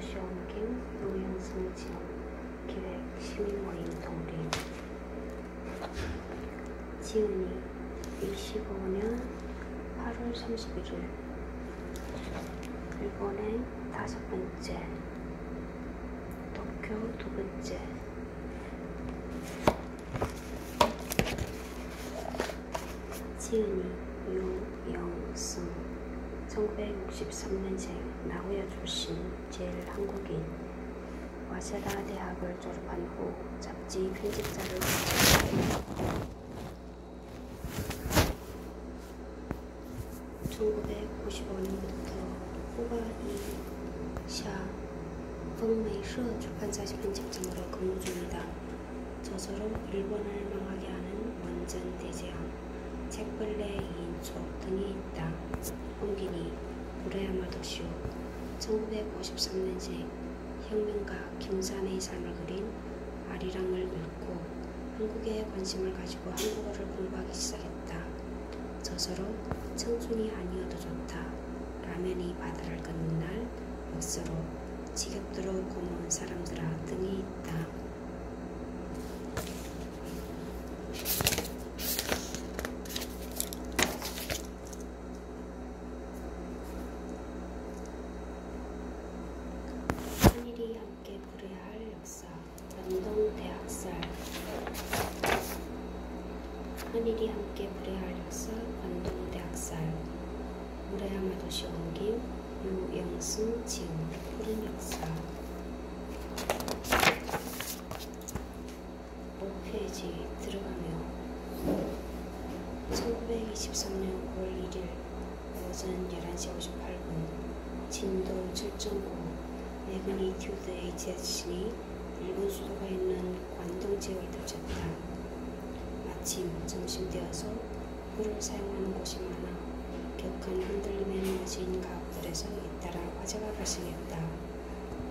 도시 옮김, 노영승 지원, 기획, 시민모임 동리. 지은이 25년 8월 31일 일본행 5번째, 도쿄 2번째. 지은이 유영승 1963년생 나고야 출신, 제일 한국인. 와세다 대학을 졸업한 후 잡지 편집자를 했다. 1995년부터 후바이샤 펑메이셔 출판사 편집장으로 근무 중이다. 저서로 일본을 망하게 하는 원전 대재앙, 책벌레 2인조 등이 있다. 옮기니 무라야마 도시오 1953년생 혁명가 김산의 삶을 그린 아리랑을 읽고 한국에 관심을 가지고 한국어를 공부하기 시작했다. 저서로 청춘이 아니어도 좋다, 라면이 바다를 걷는 날, 역서로 지겹도록 고마운 사람들아 등이 있다. 한일이 함께 그려야 할 역사, 관동대학살. 한일이 함께 그려야 할 역사, 관동대학살. 무라야마 도시 옮김, 유영승 지음, 푸른 역사. 5페이지 들어가며 1923년 9월 1일 오전 11시 58분 진도 7.5 매그니튜드 H의 지진이 일본 수도가 있는 관동 지역을 덮쳤다. 마침 점심되어서 불을 사용하는 곳이 많아 격한 흔들림에 무너진 가옥들에서 잇따라 화재가 발생했다.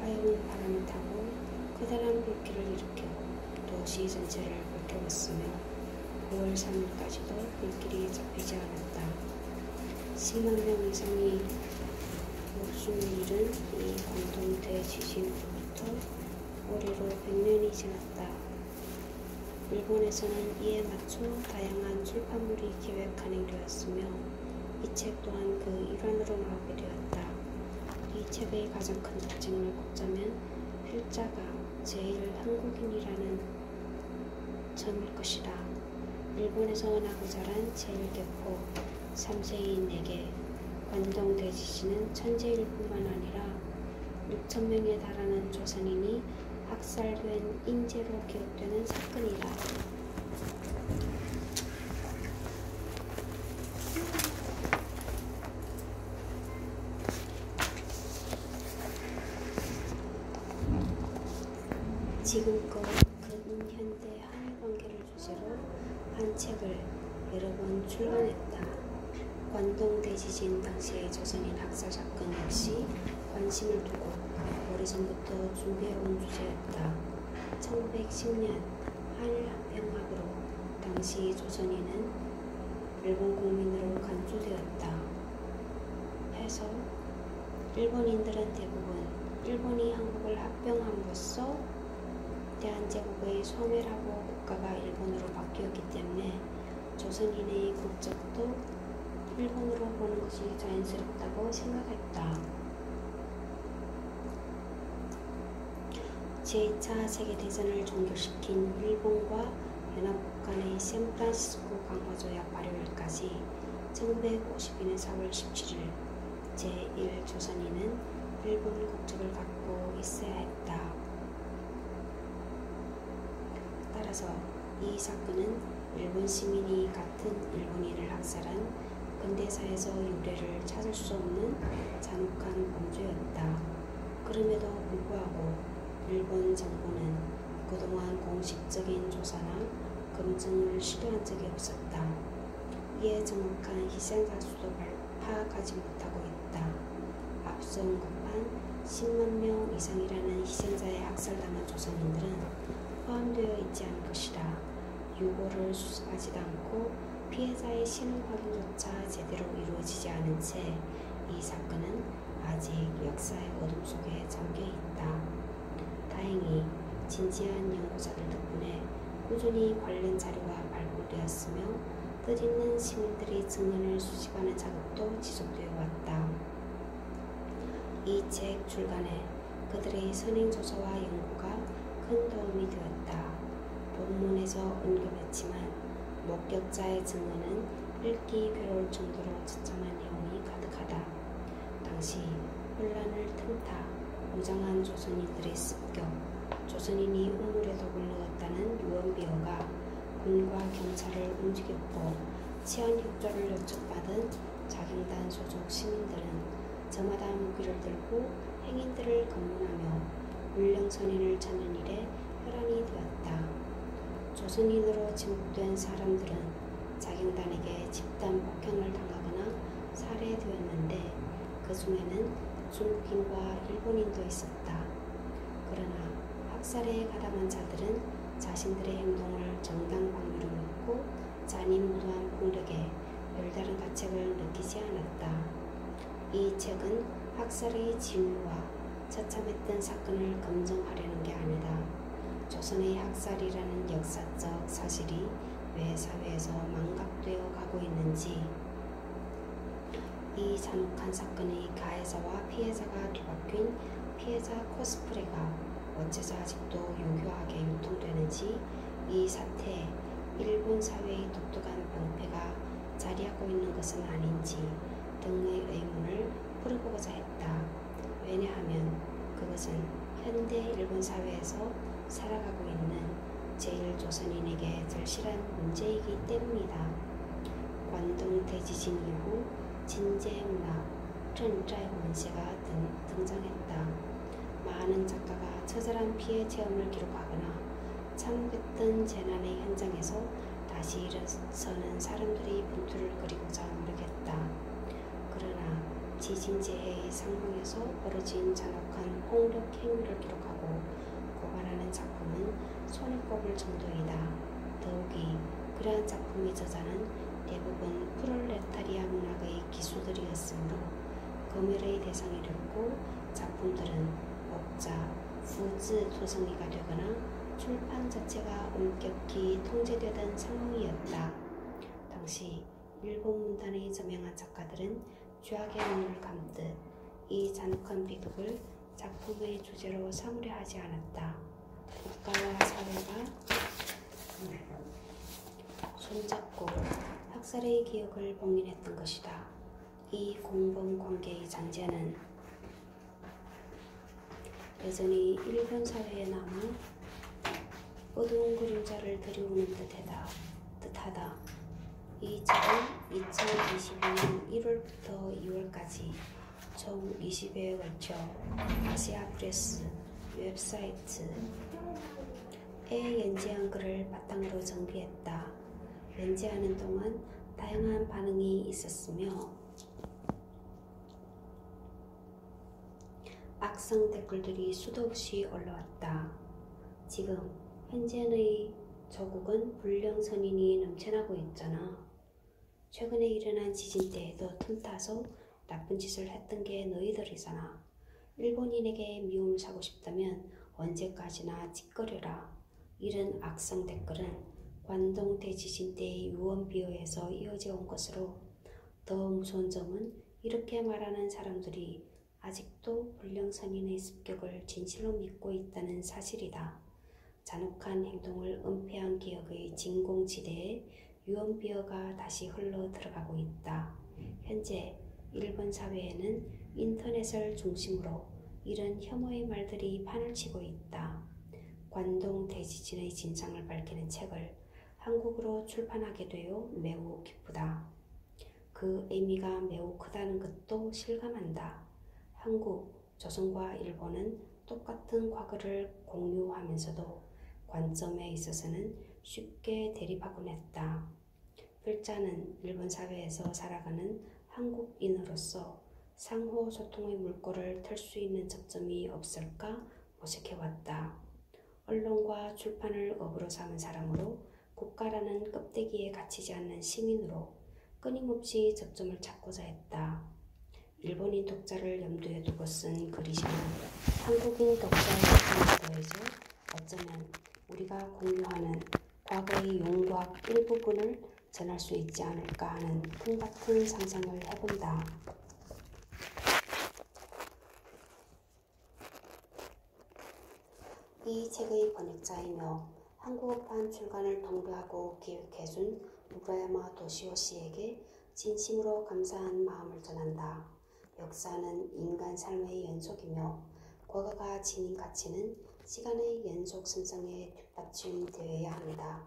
화염은 바람을 타고 커다란 불길을 일으켜 도시 전체를 불태웠으며 9월 3일까지도 불길이 잡히지 않았다. 10만 명 이상이 목숨을 잃은 이 관동 대지진 후부터 올해로 100년이 지났다. 일본에서는 이에 맞춰 다양한 출판물이 기획 간행되었으며 이 책 또한 그 일환으로 나오게 되었다. 이 책의 가장 큰 특징을 꼽자면 필자가 제일 한국인이라는 점일 것이다. 일본에서 나고 자란 제일개포 3세인에게 관동 대지진은 천재일 뿐만 아니라 6,000명에 달하는 조선인이 학살된 인재로 기록되는 사건이다. 지금껏 근현대 한일 관계를 주제로 한 책을 여러 번 출간했다. 관동 대지진 당시의 조선인 학살 사건 역시 관심을 두고 오래전부터 준비해온 주제였다. 1910년 한일 합병학으로 당시 조선인은 일본 국민으로 간주되었다. 해서 일본인들은 대부분 일본이 한국을 합병함으로써 대한제국의 소멸하고 국가가 일본으로 바뀌었기 때문에 조선인의 국적도 일본으로 보는 것이 자연스럽다고 생각했다. 제2차 세계대전을 종결시킨 일본과 연합국 간의 샌프란시스코 강화조약 발효일까지 1952년 4월 17일 제1조선인은 일본 국적을 갖고 있어야 했다. 따라서 이 사건은 일본 시민이 같은 일본인을 학살한 근대사에서 유래를 찾을 수 없는 잔혹한 범죄였다. 그럼에도 불구하고 일본 정부는 그동안 공식적인 조사나 검증을 시도한 적이 없었다. 이에 정확한 희생자 수도 파악하지 못하고 있다. 앞서 언급한 10만 명 이상이라는 희생자에 학살당한 조선인들은 포함되어 있지 않을 것이다. 유고를 수습하지도 않고 피해자의 신원 확인조차 제대로 이루어지지 않은 채 이 사건은 아직 역사의 어둠 속에 잠겨 있다. 다행히 진지한 연구자들 덕분에 꾸준히 관련 자료가 발굴되었으며 뜻있는 시민들이 증언을 수집하는 작업도 지속되어 왔다. 이 책 출간에 그들의 선행조사와 연구가 큰 도움이 되었다. 본문에서 언급했지만 목격자의 증언은 읽기 괴로울 정도로 처참한 내용이 가득하다. 당시 혼란을 틈타 무장한 조선인들의 습격, 조선인이 우물에 독을 넣었다는 유언비어가 군과 경찰을 움직였고 치안 협조를 요청받은 자경단 소속 시민들은 저마다 무기를 들고 행인들을 검문하며 불량선인을 찾는 일에 혈안이 되었다. 조선인으로 지목된 사람들은 자경단에게 집단 폭행을 당하거나 살해되었는데 그 중에는 중국인과 일본인도 있었다. 그러나 학살에 가담한 자들은 자신들의 행동을 정당 방위로 믿고 잔인무도한 폭력에 별다른 가책을 느끼지 않았다. 이 책은 학살의 진위와 처참했던 사건을 검증하려는 게 아니다. 조선의 학살이라는 역사적 사실이 왜 사회에서 망각되어 가고 있는지, 이 잔혹한 사건의 가해자와 피해자가 뒤바뀐 피해자 코스프레가 어째서 아직도 요교하게 유통되는지, 이 사태에 일본 사회의 독특한 병폐가 자리하고 있는 것은 아닌지 등의 의문을 풀어보고자 했다. 왜냐하면 그것은 현대 일본 사회에서 살아가고 있는 제1조선인에게 절실한 문제이기 때문이다. 관동 대지진 이후 진제문학, 전자의 원세가 등장했다. 많은 작가가 처절한 피해 체험을 기록하거나 참혹했던 재난의 현장에서 다시 일어서는 사람들의 분투를 그리고자 노력했다. 그러나 지진재해의 상황에서 벌어진 잔혹한 폭력 행위를 기록하고 고발하는 작품은 손에 꼽을 정도이다. 더욱이 그러한 작품의 저자는 대부분 프롤레타리아 문학의 기수들이었으므로 검열의 대상이 됐고 작품들은 억자, 부즈 조성이가 되거나 출판 자체가 엄격히 통제되던 상황이었다. 당시 일본 문단의 저명한 작가들은 죄악의 눈을 감듯 이 잔혹한 비극을 작품의 주제로 삼으려 하지 않았다. 국가와 사회가 손잡고 학살의 기억을 봉인했던 것이다. 이 공범 관계의 잔재는 여전히 일본 사회에 남아 어두운 그림자를 들이우는 듯하다. 이 책은 2022년 1월부터 2월까지 총 20회에 걸쳐 아시아프레스 웹사이트에 연재한 글을 바탕으로 정비했다. 연재하는 동안 다양한 반응이 있었으며 악성 댓글들이 수도 없이 올라왔다. 지금 현재의 조국은 불량선인이 넘쳐나고 있잖아. 최근에 일어난 지진 때에도 틈타서 나쁜 짓을 했던 게 너희들이잖아. 일본인에게 미움을 사고 싶다면 언제까지나 짓거려라. 이런 악성 댓글은 관동 대지진 때의 유언비어에서 이어져 온 것으로, 더 무서운 점은 이렇게 말하는 사람들이 아직도 불량선인의 습격을 진실로 믿고 있다는 사실이다. 잔혹한 행동을 은폐한 기억의 진공지대에 유언비어가 다시 흘러 들어가고 있다. 현재 일본 사회에는 인터넷을 중심으로 이런 혐오의 말들이 판을 치고 있다. 관동 대지진의 진상을 밝히는 책을 한국어로 출판하게 되어 매우 기쁘다. 그 의미가 매우 크다는 것도 실감한다. 한국, 조선과 일본은 똑같은 과거를 공유하면서도 관점에 있어서는 쉽게 대립하곤 했다. 필자는 일본 사회에서 살아가는 한국인으로서 상호 소통의 물꼬를 틀 수 있는 접점이 없을까 모색해왔다. 언론과 출판을 업으로 삼은 사람으로 국가라는 껍데기에 갇히지 않는 시민으로 끊임없이 접점을 찾고자 했다. 일본인 독자를 염두에 두고 쓴 그리시는 한국인 독자의 입장에 더해져 어쩌면 우리가 공유하는 과거의 용과학 일부분을 전할 수 있지 않을까 하는 꿈같은 상상을 해본다. 이 책의 번역자이며 한국어판 출간을 독려하고 기획해준 무라야마 도시오 씨에게 진심으로 감사한 마음을 전한다. 역사는 인간 삶의 연속이며 과거가 지닌 가치는 시간의 연속 생성에 뒷받침되어야 합니다.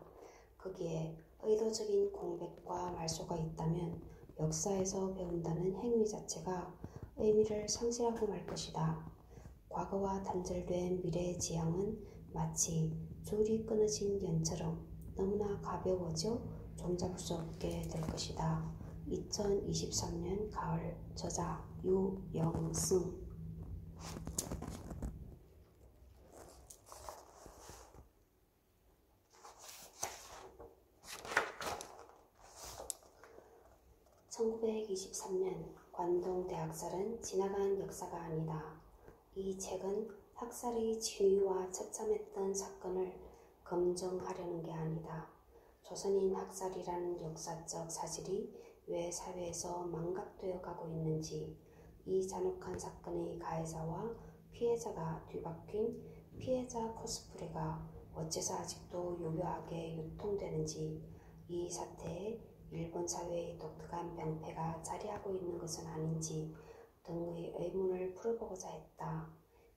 거기에 의도적인 공백과 말소가 있다면 역사에서 배운다는 행위 자체가 의미를 상실하고 말 것이다. 과거와 단절된 미래의 지향은 마치 줄이 끊어진 연처럼 너무나 가벼워져 종잡을 수 없게 될 것이다. 2023년 가을. 저자 유영승. (1923년) 관동 대학살은 지나간 역사가 아니다. 이 책은 학살의 진위와 처참했던 사건을 검증하려는 게 아니다. 조선인 학살이라는 역사적 사실이 왜 사회에서 망각되어 가고 있는지, 이 잔혹한 사건의 가해자와 피해자가 뒤바뀐 피해자 코스프레가 어째서 아직도 유효하게 유통되는지, 이 사태에 일본 사회의 독특한 병폐가 자리하고 있는 것은 아닌지 등의 의문을 풀어보고자 했다.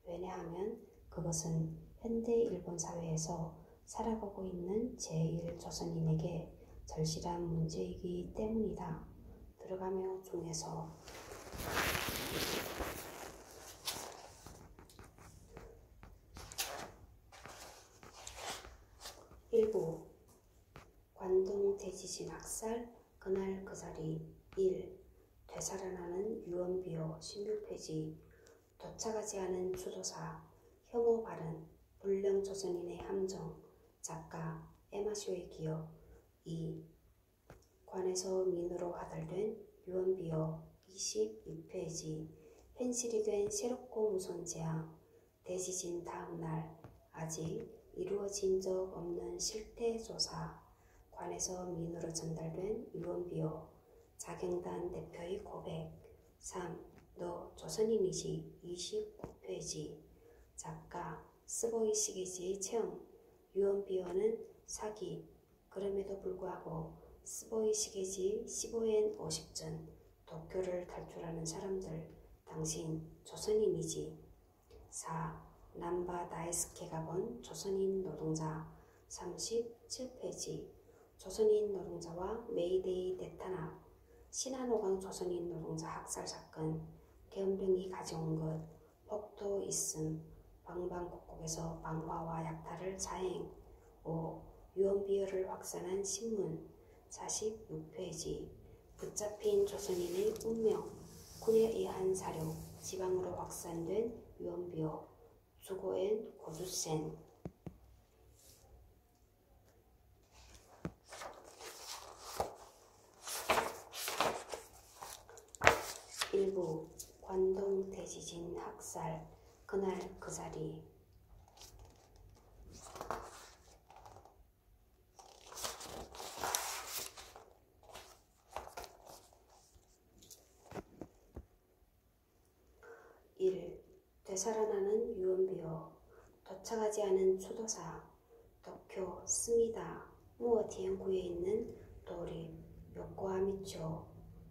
왜냐하면 그것은 현대 일본 사회에서 살아가고 있는 제1조선인에게 절실한 문제이기 때문이다. 들어가며 중에서 일부 관동 대지진 학살 그날 그 자리 1. 되살아나는 유언비어 16페이지 도착하지 않은 추도사 혐오 발언 불량 조선인의 함정 작가 에마쇼의 기억 2. 관에서 민으로 하달된 유언비어 22페이지 현실이 된 새롭고 무서운 재앙 대지진 다음날 아직 이루어진 적 없는 실태조사 관에서 민으로 전달된 유언비어 자경단 대표의 고백 3. 너 조선인이지 29페이지 작가 스보이 시게지의 체험 유언비어는 사기 그럼에도 불구하고 스보이 시게지 15엔 50전 도쿄를 탈출하는 사람들 당신 조선인이지 4. 남바 다이스케가 본 조선인 노동자 37페이지 조선인 노동자와 메이데이 대탄압 신한호강 조선인 노동자 학살 사건 계엄령이 가져온 것 폭도 있음 방방곡곡에서 방화와 약탈을 자행 5. 유언비어를 확산한 신문 46페이지 붙잡힌 조선인의 운명 군에 의한 사료 지방으로 확산된 유언비어 수고엔 고주센 일부 관동 대지진 학살 그날 그 자리 1. 되살아나는 유언비어 도착하지 않은 추도사 도쿄 스미다 무어티엔구에 있는 도립 요코아미초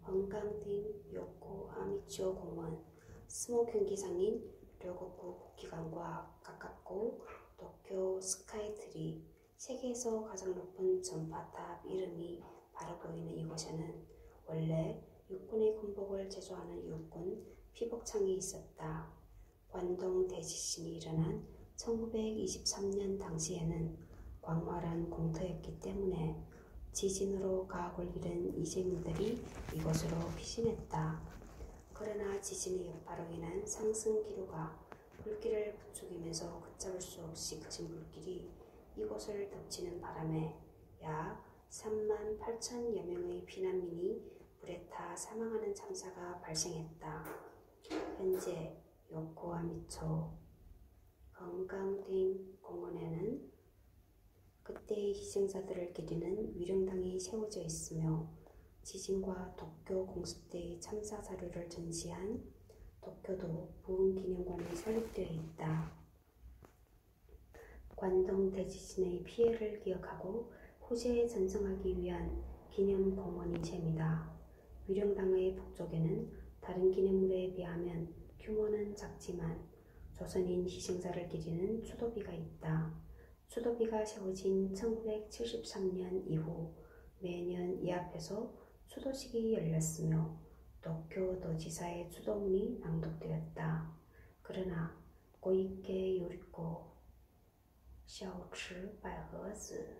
헌강町요코아미초 공원 스모 경기장인 료고쿠 국기관과 가깝고 도쿄 스카이트리 세계에서 가장 높은 전파탑 이름이 바로 보이는 이곳에는 원래 육군의 군복을 제조하는 육군 피복창이 있었다. 관동 대지진이 일어난 1923년 당시에는 광활한 공터였기 때문에 지진으로 가옥을 잃은 이재민들이 이곳으로 피신했다. 그러나 지진의 여파로 인한 상승 기류가 불길을 부추기면서 걷잡을 수 없이 커진 불길이 이곳을 덮치는 바람에 약 38,000여 명의 피난민이 물에 타 사망하는 참사가 발생했다. 현재 요코하미초 건강딩 공원에는 그때의 희생자들을 기리는 위령당이 세워져 있으며 지진과 도쿄 공습 때의 참사 자료를 전시한 도쿄도 부흥기념관이 설립되어 있다. 관동 대지진의 피해를 기억하고 후세에 전승하기 위한 기념공원인 셈이다. 위령당의 북쪽에는 다른 기념물에 비하면 규모는 작지만 조선인 희생자를 기리는 추도비가 있다. 추도비가 세워진 1973년 이후 매년 이 앞에서 추도식이 열렸으며 도쿄도지사의 추도문이 낭독되었다. 그러나 고이케 요리코 샤오츠百合子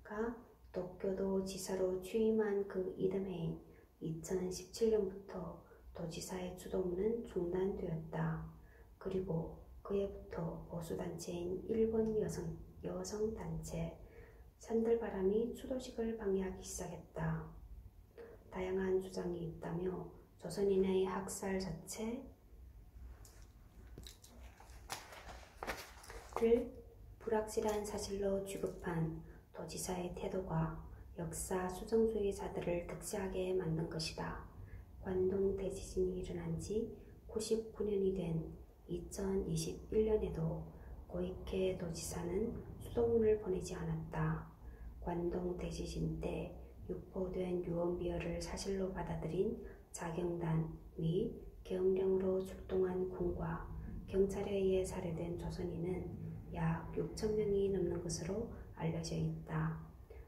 가 도쿄도 지사로 취임한 그 이듬해인 2017년부터 도지사의 추도문은 중단되었다. 그리고 그해부터 보수단체인 일본 여성단체 산들바람이 추도식을 방해하기 시작했다. 다양한 주장이 있다며 조선인의 학살 자체를 불확실한 사실로 취급한 도지사의 태도가 역사 수정주의자들을 득세하게 만든 것이다. 관동 대지진이 일어난 지 99년이 된 2021년에도 고이케 도지사는 수도문을 보내지 않았다. 관동 대지진 때 유포된 유언비어를 사실로 받아들인 자경단 및 계엄령으로 출동한 군과 경찰에 의해 살해된 조선인은 약 6,000명이 넘는 것으로 알려져 있다.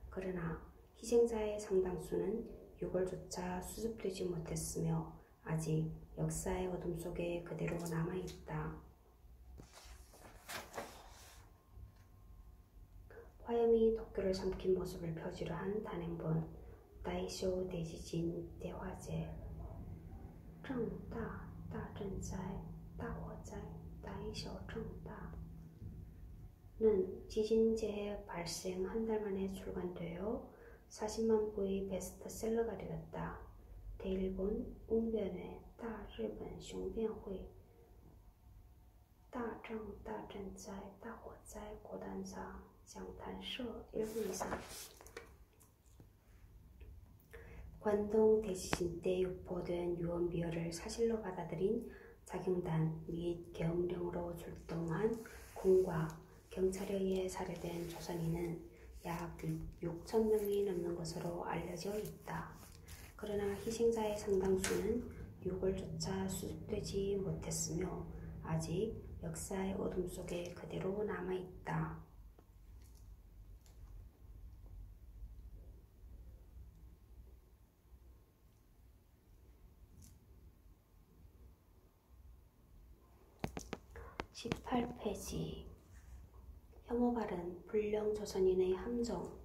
그러나 희생자의 상당수는 유골조차 수습되지 못했으며 아직 역사의 어둠 속에 그대로 남아있다. 화염이 도쿄를 삼킨 모습을 표지로 한 단행본 다이쇼 대지진 대화제 正大大震灾大火灾 다이쇼 正大는 지진재해 발생 한 달 만에 출간되어 40만 부의 베스트셀러가 되었다. 대일본 웅변회大日本雄辩会大正大震灾大火灾国单사讲谈社 일본 이상 관동 대지진 때 유포된 유언비어를 사실로 받아들인 자경단 및 계엄령으로 출동한 군과 경찰에 의해 살해된 조선인은 약 6,000명이 넘는 것으로 알려져 있다. 그러나 희생자의 상당수는 유골조차 수습되지 못했으며 아직 역사의 어둠 속에 그대로 남아있다. (18페이지) 혐오발언 불령 조선인의 함정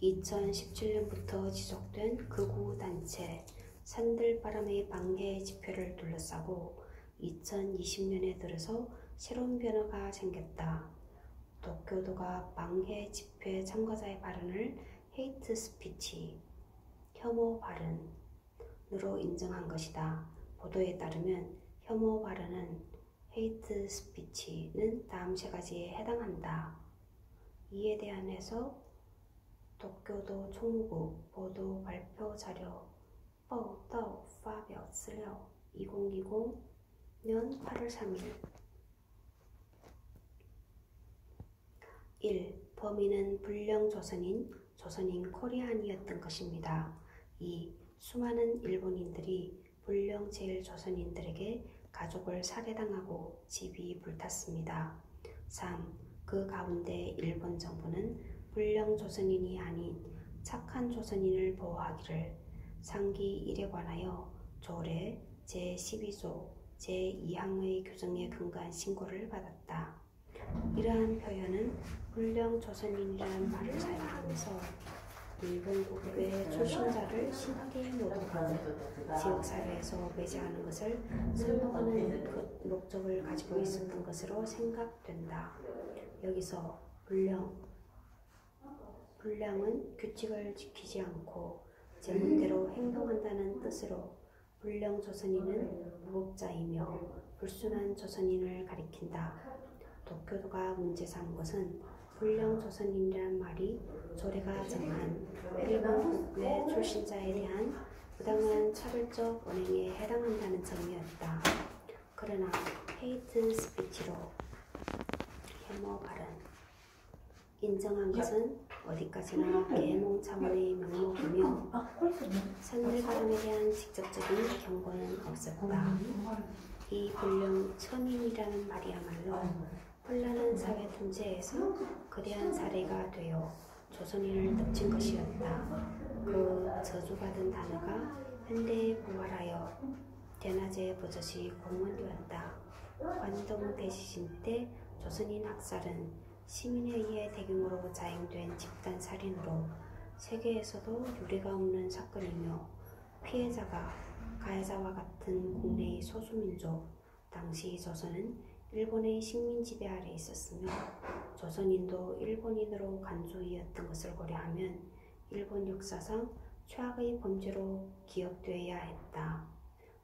2017년부터 지속된 극우 단체 산들바람의 방해 집회를 둘러싸고 2020년에 들어서 새로운 변화가 생겼다. 도쿄도가 방해 집회 참가자의 발언을 헤이트 스피치, 혐오 발언으로 인정한 것이다. 보도에 따르면 혐오 발언은 헤이트 스피치는 다음 세 가지에 해당한다. 이에 대한해서 도쿄도 총무국 보도 발표 자료 报道发表资料 2020년 8월 3일 1. 범인은 불령 조선인 코리안이었던 것입니다. 2. 수많은 일본인들이 불령 제1조선인들에게 가족을 살해당하고 집이 불탔습니다. 3. 그 가운데 일본 정부는 불령 조선인이 아닌 착한 조선인을 보호하기를 상기 1에 관하여 조례 제12조 제2항의 규정에 근거한 신고를 받았다. 이러한 표현은 불령 조선인이라는 말을 사용하면서 일본 국외 출신자를 심하게 모독하고 지역사회에서 배제하는 것을 선동하는 그 목적을 가지고 있었던 것으로 생각된다. 여기서 불령 불량은 규칙을 지키지 않고 제멋대로 행동한다는 뜻으로 불량조선인은 무법자이며 불순한 조선인을 가리킨다. 도쿄도가 문제 삼은 것은 불량조선인이란 말이 조례가 정한 일본 국외 출신자에 대한 부당한 차별적 언행에 해당한다는 점이었다. 그러나 헤이트 스피치로 혐오 발언 인정한 것은 어디까지나 계몽 차원의 명목이며 산들 발언에 대한 직접적인 경고는 없었다. 이 불량 천인이라는 말이야말로 혼란한 사회 통제에서 거대한 사례가 되어 조선인을 덮친 것이었다. 그 저주받은 단어가 현대에 부활하여 대낮에 버젓이 공언되었다. 관동 대지진 때 조선인 학살은 시민에 의해 대규모로 자행된 집단 살인으로 세계에서도 유례가 없는 사건이며 피해자가 가해자와 같은 국내의 소수민족, 당시 조선은 일본의 식민 지배 아래 있었으며 조선인도 일본인으로 간주이었던 것을 고려하면 일본 역사상 최악의 범죄로 기억되어야 했다.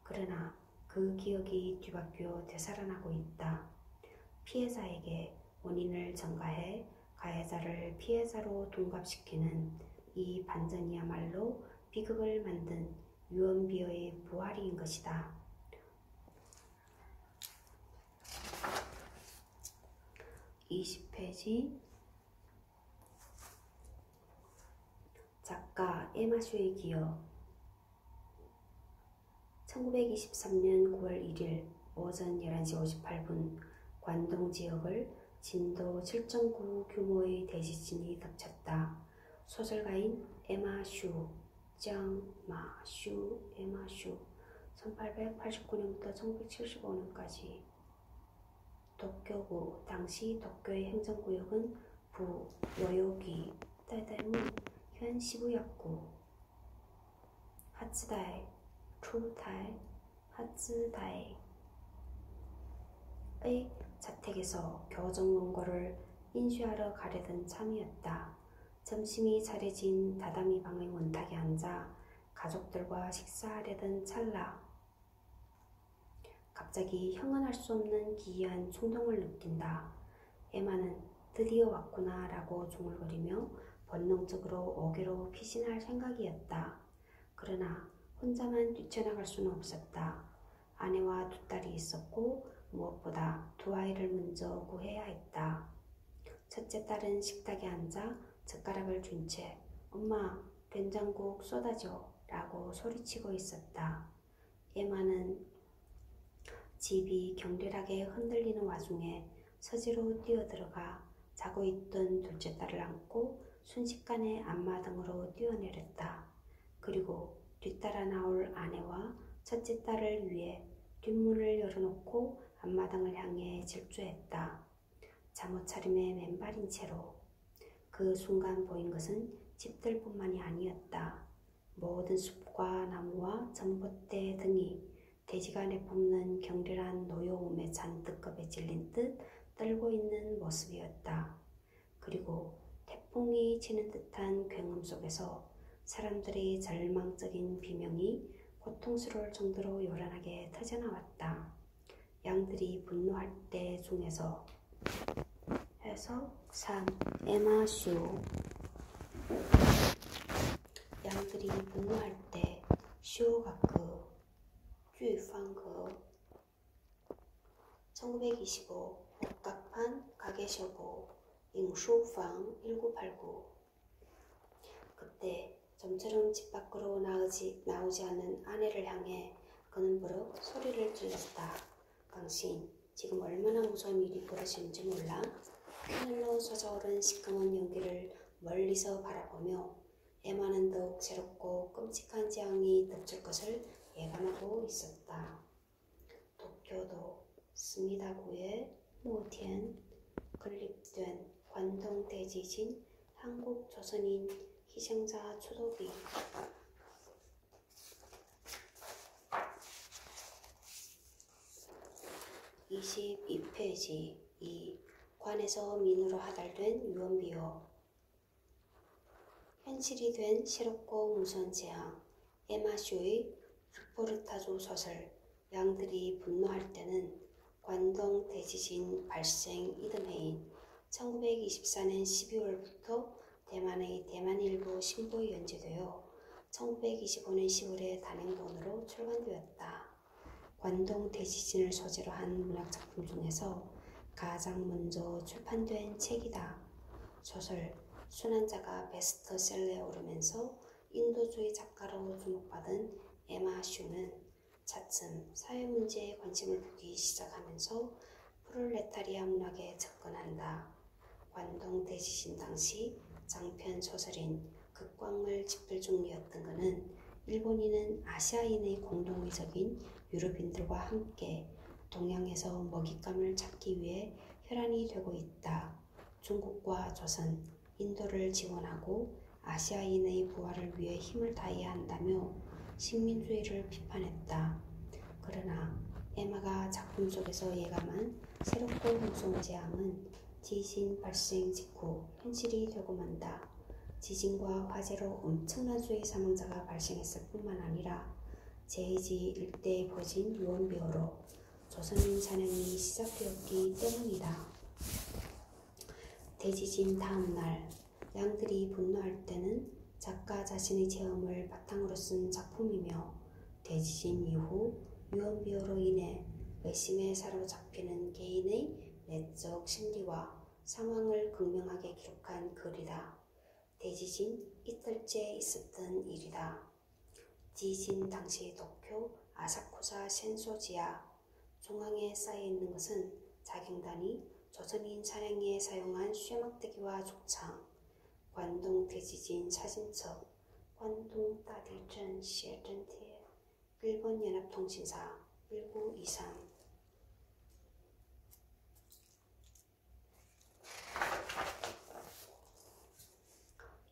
그러나 그 기억이 뒤바뀌어 되살아나고 있다. 피해자에게 원인을 전가해 가해자를 피해자로 둔갑시키는 이 반전이야말로 비극을 만든 유언비어의 부활인 것이다. 20페이지 작가 에마슈의 기여 1923년 9월 1일 오전 11시 58분 관동 지역을 진도 7.9 규모의 대지진이 덮쳤다. 소설가인 에마슈, 짱마슈, 에마슈 1889년부터 1975년까지 도쿄구, 당시 도쿄의 행정구역은 부, 요요기, 다이다이무, 현 시부야구, 하츠다이, 추타이, 하츠다이의 자택에서 교정 원고를 인쇄하러 가려던 참이었다. 점심이 차려진 다다미 방의 원탁에 앉아 가족들과 식사하려던 찰나 갑자기 형언할 수 없는 기이한 충동을 느낀다. 에마는 드디어 왔구나 라고 중얼거리며 본능적으로 옥외로 피신할 생각이었다. 그러나 혼자만 뛰쳐나갈 수는 없었다. 아내와 두 딸이 있었고 무엇보다 두 아이를 먼저 구해야 했다. 첫째 딸은 식탁에 앉아 젓가락을 쥔 채 엄마 된장국 쏟아줘 라고 소리치고 있었다. 에마는 집이 격렬하게 흔들리는 와중에 서재로 뛰어들어가 자고 있던 둘째 딸을 안고 순식간에 앞마당으로 뛰어내렸다. 그리고 뒤따라 나올 아내와 첫째 딸을 위해 뒷문을 열어놓고 앞마당을 향해 질주했다. 잠옷 차림에 맨발인 채로. 그 순간 보인 것은 집들뿐만이 아니었다. 모든 숲과 나무와 전봇대 등이 대지가 내뿜는 격렬한 노여움에 잔뜩 겁에 질린 듯 떨고 있는 모습이었다. 그리고 태풍이 치는 듯한 굉음 속에서 사람들의 절망적인 비명이 고통스러울 정도로 요란하게 터져나왔다. 양들이 분노할 때 중에서 해석 3. 에마슈 양들이 분노할 때 슈가크 규팡거 1925 복각판 가게쇼보 잉슈팡 1989 그때 좀처럼 집 밖으로 나오지 않은 아내를 향해 그는 버럭 소리를 질렀다. 당신 지금 얼마나 무서운 일이 벌어지는지 몰라? 하늘로 솟아오른 시커먼 연기를 멀리서 바라보며 에마는 더욱 새롭고 끔찍한 재앙이 덮칠 것을 예감하고 있었다. 도쿄도 스미다구의 모티엔 건립된 관동 대지진 한국 조선인 희생자 추도비 22페이지 2. 관에서 민으로 하달된 유언비어 현실이 된 새롭고 무서운 재앙. 에마 쇼의 르포르타조 소설 양들이 분노할 때는 관동 대지진 발생 이듬해인 1924년 12월부터 대만의 대만일보 신보에 연재되어 1925년 10월에 단행본으로 출간되었다. 관동 대지진을 소재로 한 문학작품 중에서 가장 먼저 출판된 책이다. 소설 순환자가 베스트셀러에 오르면서 인도주의 작가로 주목받은 에마 슈는 차츰 사회문제에 관심을 두기 시작하면서 프롤레타리아 문학에 접근한다. 관동 대지진 당시 장편 소설인 극광을 집필 중이었던 그는 일본인은 아시아인의 공동의적인 유럽인들과 함께 동양에서 먹잇감을 찾기 위해 혈안이 되고 있다. 중국과 조선, 인도를 지원하고 아시아인의 부활을 위해 힘을 다해야 한다며 식민주의를 비판했다. 그러나 에마가 작품 속에서 예감한 새롭고 무서운 재앙은 지진 발생 직후 현실이 되고 만다. 지진과 화재로 엄청난 수의 사망자가 발생했을 뿐만 아니라 제이지 일대에 퍼진 유언비어로 조선인 사냥이 시작되었기 때문이다. 대지진 다음 날 양들이 분노할 때는 작가 자신의 체험을 바탕으로 쓴 작품이며 대지진 이후 유언비어로 인해 외심에 사로잡히는 개인의 내적 심리와 상황을 극명하게 기록한 글이다. 대지진 이틀째 있었던 일이다. 지진 당시 도쿄 아사쿠사 센소지야 중앙에 쌓여있는 것은 자경단이 조선인 사냥에 사용한 쇠막대기와 족창, 관동 대지진 사진첩, 관동大地震写真帖, 일본 연합통신사 1923.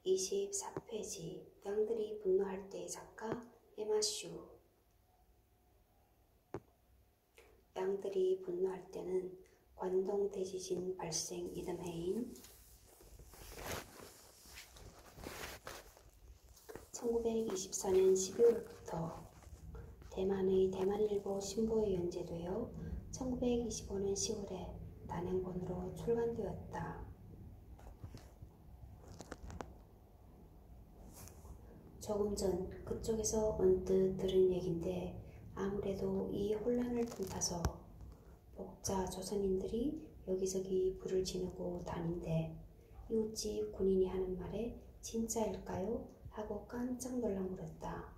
24페이지 양들이 분노할 때의 작가 에마 슈. 양들이 분노할 때는 관동 대지진 발생 이듬해인 1924년 12월부터 대만의 대만일보 신보에 연재되어 1925년 10월에 단행본으로 출간되었다. 조금 전 그쪽에서 언뜻 들은 얘긴데 아무래도 이 혼란을 틈타서 복자 조선인들이 여기저기 불을 지르고 다닌데 이웃집 군인이 하는 말에 진짜일까요? 하고 깜짝 놀라 물었다.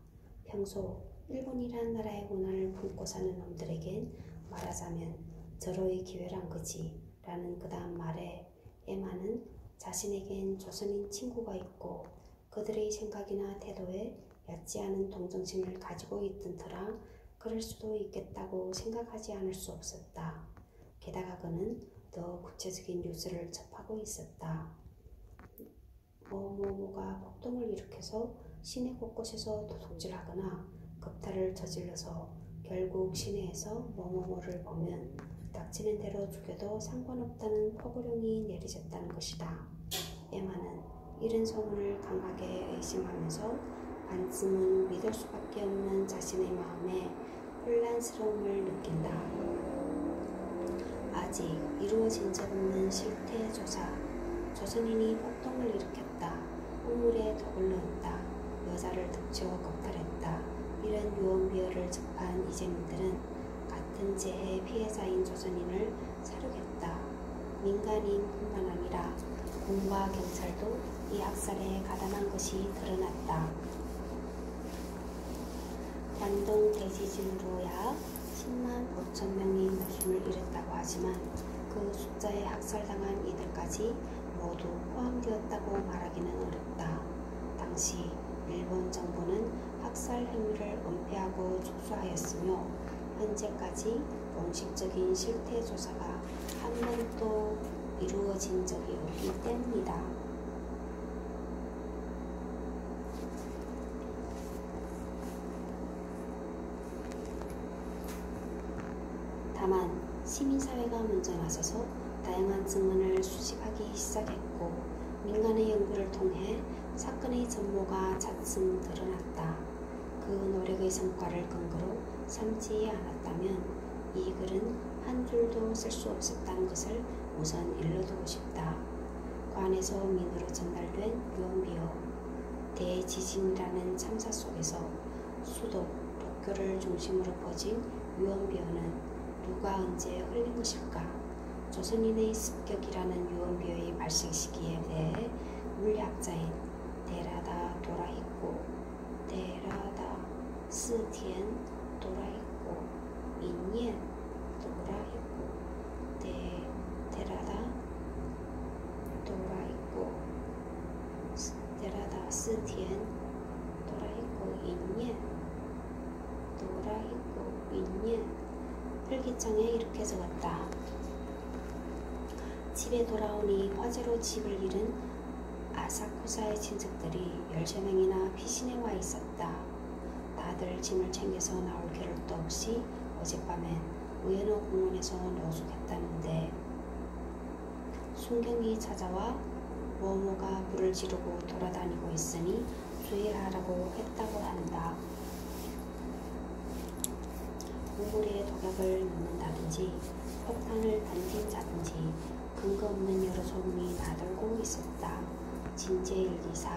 평소 일본이란 나라의 고난을 품고 사는 놈들에겐 말하자면 절호의 기회란 거지 라는 그 다음 말에 에마는 자신에겐 조선인 친구가 있고 그들의 생각이나 태도에 얕지 않은 동정심을 가지고 있던 터라 그럴 수도 있겠다고 생각하지 않을 수 없었다. 게다가 그는 더 구체적인 뉴스를 접하고 있었다. 뭐가 폭동을 일으켜서 시내 곳곳에서 도둑질하거나 겁탈을 저질러서 결국 시내에서 뭐를 보면 닥치는 대로 죽여도 상관없다는 포고령이 내려졌다는 것이다. 에마는 이런 소문을 강하게 의심하면서 반쯤은 믿을 수밖에 없는 자신의 마음에 혼란스러움을 느낀다. 아직 이루어진 적 없는 실태 조사, 조선인이 폭동을 일으켰다, 우물에 독을 넣었다, 여자를 덮쳐 겁탈했다, 이런 유언비어를 접한 이재민들은 같은 재해 피해자인 조선인을 사륙했다. 민간인 뿐만 아니라 군과 경찰도 이 학살에 가담한 것이 드러났다. 관동 대지진으로 약 10만 5천 명이 목숨을 잃었다고 하지만 그 숫자에 학살당한 이들까지 모두 포함되었다고 말하기는 어렵다. 당시 일본 정부는 학살 행위를 은폐하고 축소하였으며 현재까지 공식적인 실태 조사가 한 번도 이루어진 적이 없기 때문이다. 다만 시민사회가 먼저 나서서 다양한 증언을 수집하기 시작했고 민간의 연구를 통해 사건의 전모가 차츰 드러났다. 그 노력의 성과를 근거로 삼지 않았다면 이 글은 한 줄도 쓸 수 없었다는 것을 우선 일러두고 싶다. 관에서 민으로 전달된 유언비어. 대지진이라는 참사 속에서 수도 도쿄를 중심으로 퍼진 유언비어는 누가 언제 흘린 것일까? 조선인의 습격이라는 유언비어의 발생 시기에 대해 물리학자인 데라다 도라히코, 데라다 스티엔 도라히코, 인옌 도라히코, 데라다 도라히코, 데라다 스티엔 도라히코, 인옌 도라히코, 인옌. 일기장에 이렇게 적었다. 집에 돌아오니 화재로 집을 잃은 아사쿠사의 친척들이 13명이나 피신해 와 있었다. 다들 짐을 챙겨서 나올 겨를도 없이 어젯밤엔 우에노 공원에서 노숙했다는데 순경이 찾아와 모모가 불을 지르고 돌아다니고 있으니 주의하라고 했다고 한다. 우물에 독약을 넣는다든지 폭탄을 던진다든지 근거 없는 여러 소문이 나돌고 있었다. 진제일기사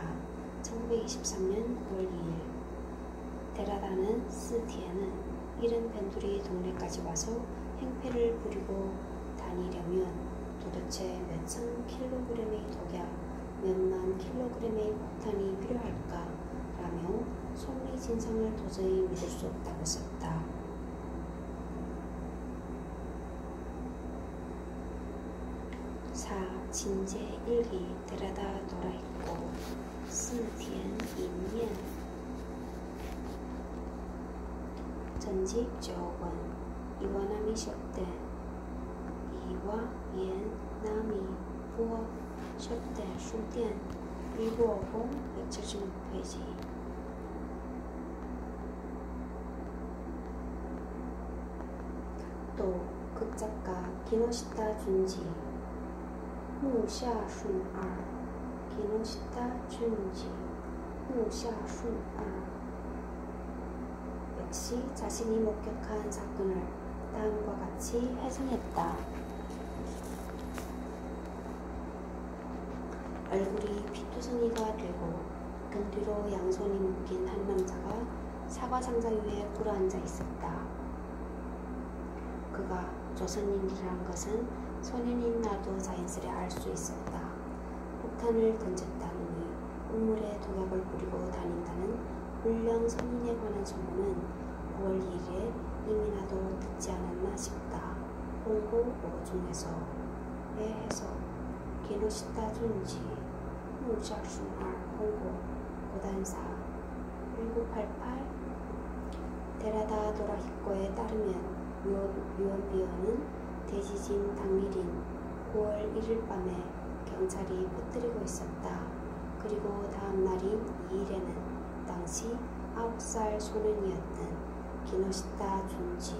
1923년 9월 2일. 데라다는 스티에는 이른 변두리 동네까지 와서 행패를 부리고 다니려면 도대체 몇천 킬로그램의 독약, 몇만 킬로그램의 폭탄이 필요할까? 라며 소문의 진상을 도저히 믿을 수 없다고 썼다. 진제 일기 데라다 도라히코 스티엔 인옌 전집 조원 이와나미 쇼텐 이와 옌 나미 부어 쇼텐书店 1950 176페이지. 또 극작가 기노시타 준지木下顺二 기노시타 준지木下顺二 역시 자신이 목격한 사건을 다음과 같이 해석했다. 얼굴이 피투성이가 되고 등 뒤로 양손이 묶인 한 남자가 사과 상자 위에 꿇어앉아 있었다. 그가 조선인이라는 것은 소년인 나도 자연스레 알 수 있었다. 폭탄을 던졌다느니 우물에 독약을 뿌리고 다닌다는 불량 선인에 관한 소문은 5월 2일에 이미 나도 듣지 않았나 싶다. 홍보 오중에서 해석 기노시타 준지 무샤순알 홍보 고단사 1988 데라다 도라히코에 따르면 유언비어는 대지진 당일인 9월 1일 밤에 경찰이 퍼뜨리고 있었다. 그리고 다음 날인 2일에는 당시 9살 소년이었던 기노시타 준지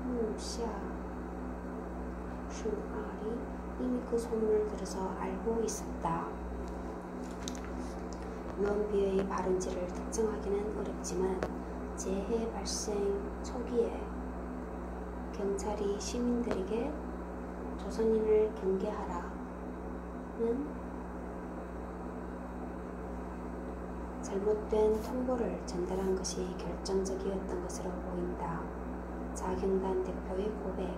무샤 슈알이 이미 그 소문을 들어서 알고 있었다. 유언비어의 발원지를 특정하기는 어렵지만 재해 발생 초기에 경찰이 시민들에게 조선인을 경계하라는 잘못된 통보를 전달한 것이 결정적이었던 것으로 보인다. 자경단 대표의 고백.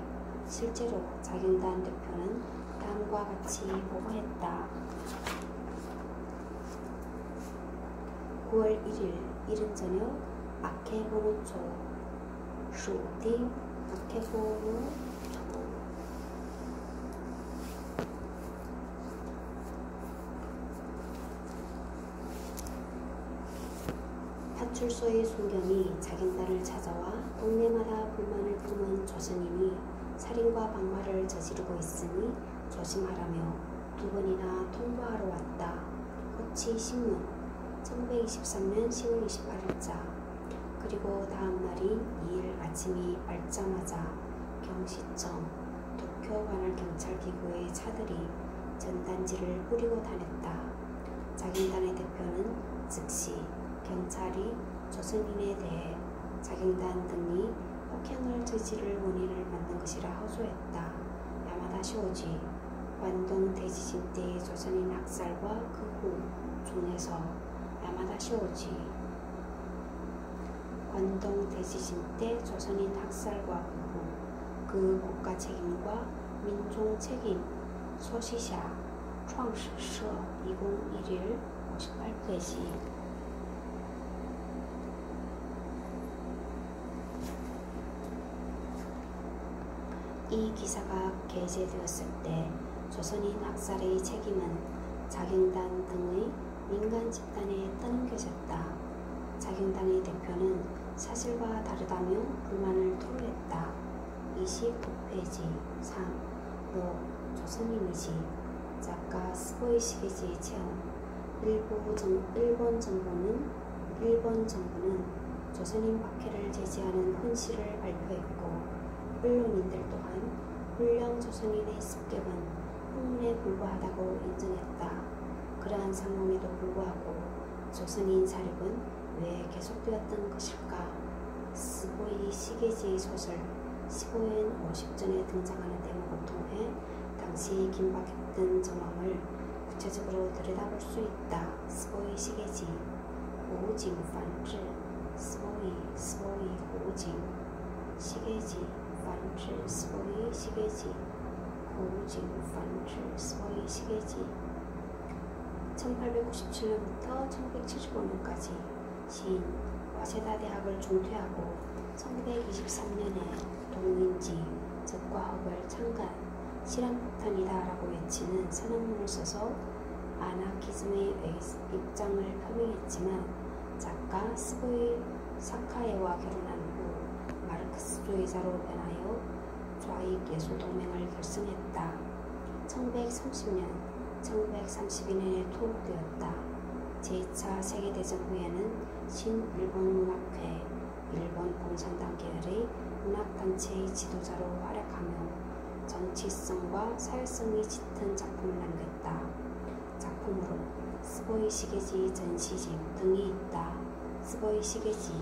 실제로 자경단 대표는 다음과 같이 보고했다. 9월 1일 이른 저녁 아케보노초 슈팅 아케보노초 파출소의 순경이 자경단을 찾아와 동네마다 불만을 품은 조선인이 살인과 방화를 저지르고 있으니 조심하라며 2번이나 통보하러 왔다. 호치 신문 1923년 10월 28일자. 그리고 다음 날인 2일 아침이 밝자마자 경시청 도쿄 관할 경찰 기구의 차들이 전단지를 뿌리고 다녔다. 자경단의 대표는 즉시 경찰이 조선인에 대해 자경단 등이 폭행을 저지를 원인을 만든 것이라 호소했다. 야마다 쇼지 관동 대지진 때의 조선인 학살과 그 후 중에서 야마다 쇼지 관동 대지진 때 조선인 학살과 그 후 그 국가 책임과 민족 책임 소시샤创始社 2011 58페이지. 이 기사가 게재되었을 때 조선인 학살의 책임은 자경단 등의 민간 집단에 떠넘겨졌다. 자경단의 대표는 사실과 다르다며 불만을 토로했다. 29페이지 3. 너 조선인이지? 작가 스보이 시게지 체험. 일본 정부는 조선인 박해를 제지하는 훈시를 발표했고 언론인들 또한 훌령 조선인의 습격은 흥문에 불과하다고 인정했다. 그러한 상황에도 불구하고 조선인 사륙은 왜 계속되었던 것일까? 스보이 시게지의 소설 15엔 50전에 등장하는 대목을 통해 당시 긴박했던 정황을 구체적으로 들여다볼 수 있다. 스보이 시게지 고우징 반지 스보이 고우징 시게지 반지 스보이 시게지 고우징 반지 스보이 시게지 1897년부터 1975년까지 시인 와세다 대학을 중퇴하고 1923년에 동인지 즉 과학을 창간 실험폭탄이다 라고 외치는 선언문을 써서 아나키즘의 입장을 표명했지만 작가 스보이 사카에와 결혼한 후 마르크스주의자로 변하여 좌익 예술동맹을 결성했다. 1930년, 1932년에 투옥되었다. 제2차 세계대전 후에는 신일본문학회, 일본 공산당 계열의 문학단체의 지도자로 활약하며 정치성과 사회성이 짙은 작품을 남겼다. 작품으로 스보이 시게지 전시집 등이 있다. 스보이 시게지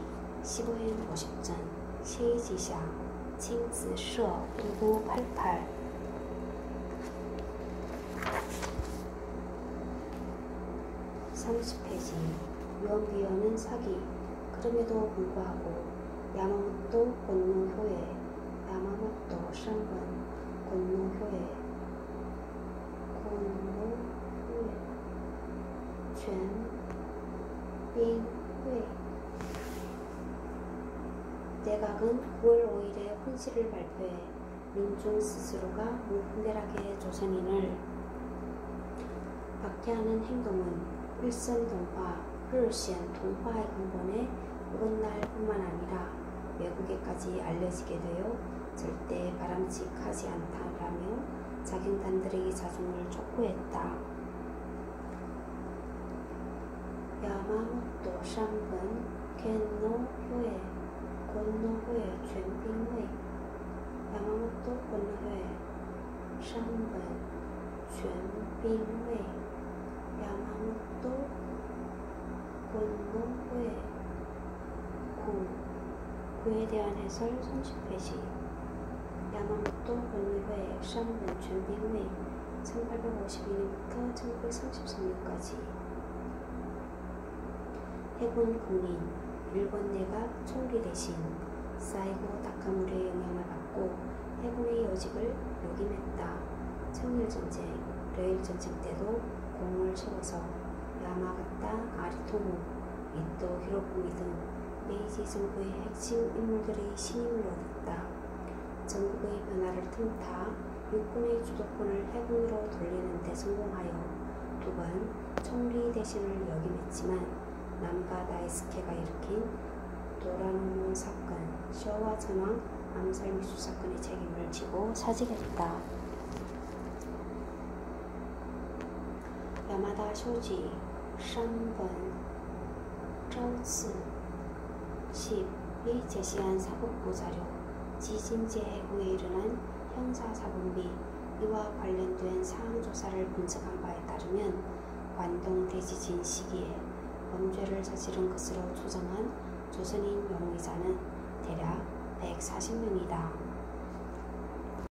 15엔 50전 시지샤 칭즈社 1988 30페이지 유언비어는 사기. 그럼에도 불구하고 야마모토 권노효에 야마모토 샹건 권노효에 전빙회 내각은 9월 5일에 훈시를 발표해 민중 스스로가 무분별하게 조선인을 박해하는 행동은 일선 동화, 르시안 동화의 근본에 오른 날뿐만 아니라 외국에까지 알려지게 되어 절대 바람직하지 않다라며 자경단들의 자중을 촉구했다. 야마모토 샹건 겐노효에 권노효에 전빙회 야마모토 권노효에 샹건 전빙회 야마모토 권노효에 구에 대한 해설 30페이지 야마모토 권노효에 샹건 전빙회 1852년부터 1933년까지 해군 군인 일본 내각 총리 대신 사이고 다카무리의 영향을 받고 해군의 요직을 역임했다. 청일전쟁, 러일전쟁 때도 공을 세워서 야마가타 아리토모, 이토 히로부미 등 메이지 정부의 핵심 인물들의 신임을 얻었다. 전국의 변화를 틈타 육군의 주도권을 해군으로 돌리는 데 성공하여 두 번 총리 대신을 역임했지만 남가 다이스케가 일으킨 도라노몬 사건, 쇼와 전황 암살 미수 사건의 책임을 지고 사직했다. 야마다 쇼지, 샹번, 저츠, 10이 제시한 사법부 자료, 지진재해 후에 일어난 형사사법 및 이와 관련된 사항조사를 분석한 바에 따르면 관동 대지진 시기에 범죄를 저지른 것으로 추정한 조선인 용의자는 대략 140명이다.